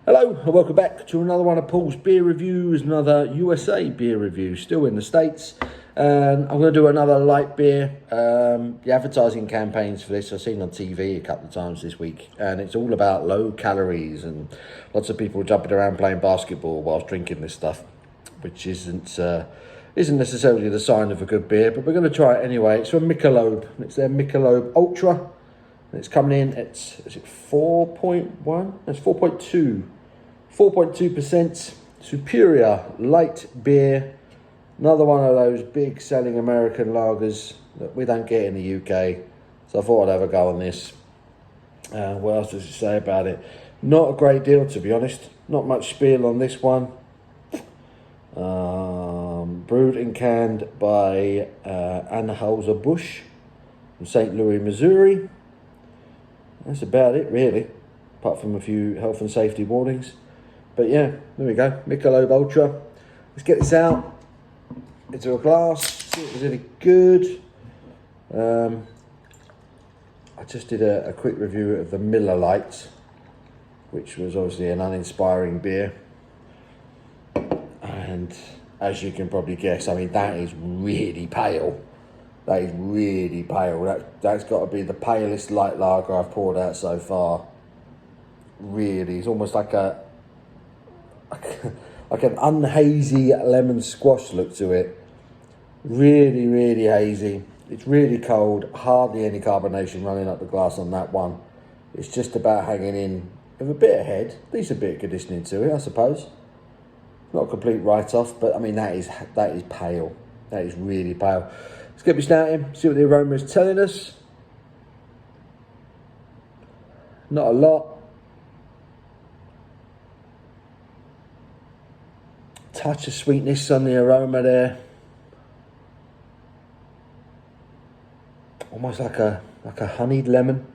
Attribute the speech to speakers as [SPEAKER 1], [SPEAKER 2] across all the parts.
[SPEAKER 1] Hello and welcome back to another one of Paul's beer reviews, another USA beer review, still in the States. And I'm going to do another light beer. The advertising campaigns for this I've seen on TV a couple of times this week, and it's all about low calories and lots of people jumping around playing basketball whilst drinking this stuff, which isn't necessarily the sign of a good beer, but we're going to try it anyway. It's from Michelob. It's their Michelob Ultra, and it's coming in at, is it 4.1? It's 4.2% superior light beer. Another one of those big selling American lagers that we don't get in the UK. So I thought I'd have a go on this. What else does it say about it? Not a great deal, to be honest. Not much spiel on this one. Brewed and canned by Anheuser-Busch from St. Louis, Missouri. That's about it, really, apart from a few health and safety warnings. But yeah, there we go, Michelob Ultra. Let's get this out into a glass, see if it's any good. I just did a quick review of the Miller Lite, which was obviously an uninspiring beer. And as you can probably guess, I mean, that is really pale. That is really pale. That's got to be the palest light lager I've poured out so far. Really, it's almost like an unhazy lemon squash look to it. Really, really hazy. It's really cold. Hardly any carbonation running up the glass on that one. It's just about hanging in with a bit of head. Decent bit of conditioning to it, I suppose. Not a complete write-off, but I mean, that is pale. That is really pale. Let's get me snouting, see what the aroma is telling us. Not a lot. Touch of sweetness on the aroma there. Almost like a honeyed lemon.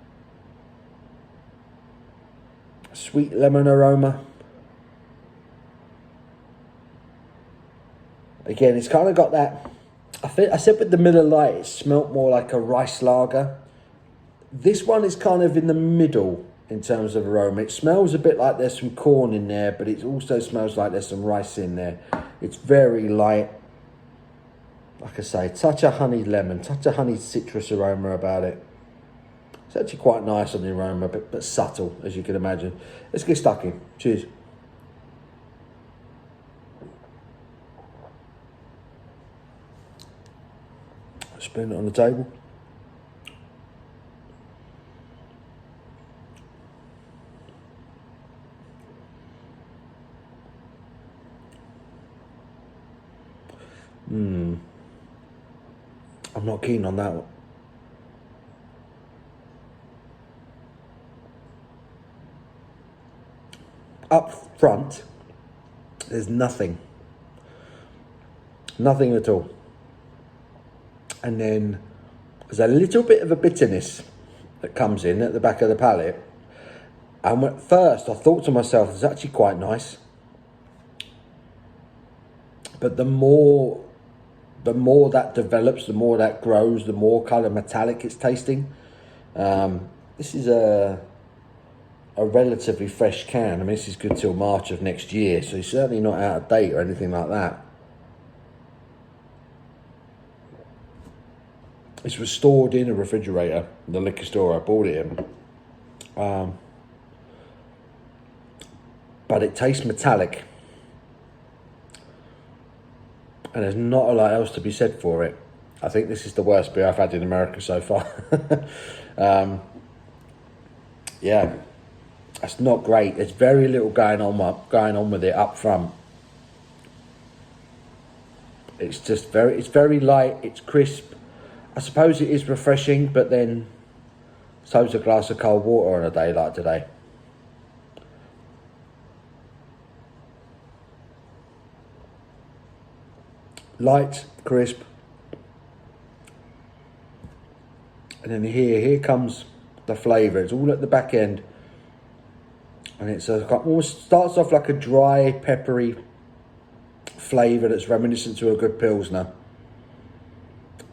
[SPEAKER 1] Sweet lemon aroma. Again, it's kind of got that. I said with the Miller Lite, it smelt more like a rice lager. This one is kind of in the middle in terms of aroma. It smells a bit like there's some corn in there, but it also smells like there's some rice in there. It's very light. Like I say, touch of honeyed lemon, touch of honeyed citrus aroma about it. It's actually quite nice on the aroma, but subtle, as you can imagine. Let's get stuck in. Cheers. Spoon it on the table. I'm not keen on that one. Up front, there's nothing. Nothing at all. And then there's a little bit of a bitterness that comes in at the back of the palate. And at first I thought to myself, it's actually quite nice. But the more that develops, the more that grows, the more kind of metallic it's tasting. This is a relatively fresh can. I mean, this is good till March of next year, so it's certainly not out of date or anything like that. This was stored in a refrigerator in the liquor store I bought it in. But it tastes metallic. And there's not a lot else to be said for it. I think this is the worst beer I've had in America so far. Yeah, that's not great. There's very little going on with it up front. It's just it's very light. It's crisp. I suppose it is refreshing, but then so's a glass of cold water on a day like today. Light, crisp. And then here comes the flavour. It's all at the back end. And it's almost starts off like a dry, peppery flavour that's reminiscent to a good Pilsner.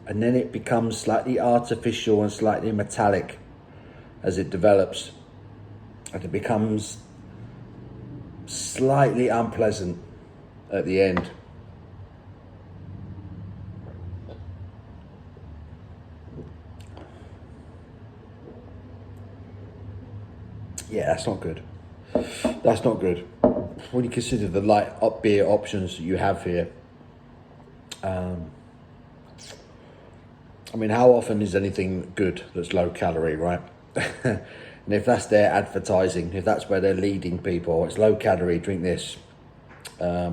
[SPEAKER 1] And then it becomes slightly artificial and slightly metallic as it develops. And it becomes slightly unpleasant at the end. Yeah, that's not good. That's not good. When you consider the light beer options that you have here. I mean, how often is anything good that's low calorie, right? And if that's their advertising, if that's where they're leading people, it's low calorie, drink this. I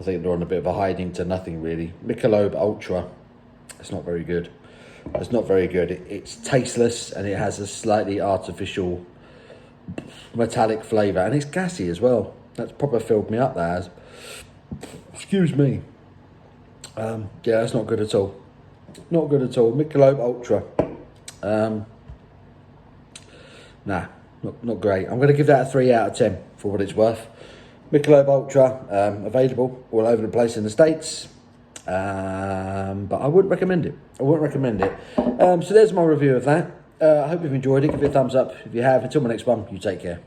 [SPEAKER 1] think they're on a bit of a hiding to nothing, really. Michelob Ultra, it's not very good. It's not very good. It's tasteless, and it has a slightly artificial metallic flavour, and it's gassy as well. That's proper filled me up, that has. Excuse me. Yeah, that's not good at all. Not good at all. Michelob Ultra. Nah, not great. I'm going to give that a 3 out of 10 for what it's worth. Michelob Ultra, available all over the place in the States. But I wouldn't recommend it. So there's my review of that. I hope you've enjoyed it. Give it a thumbs up if you have. Until my next one, you take care.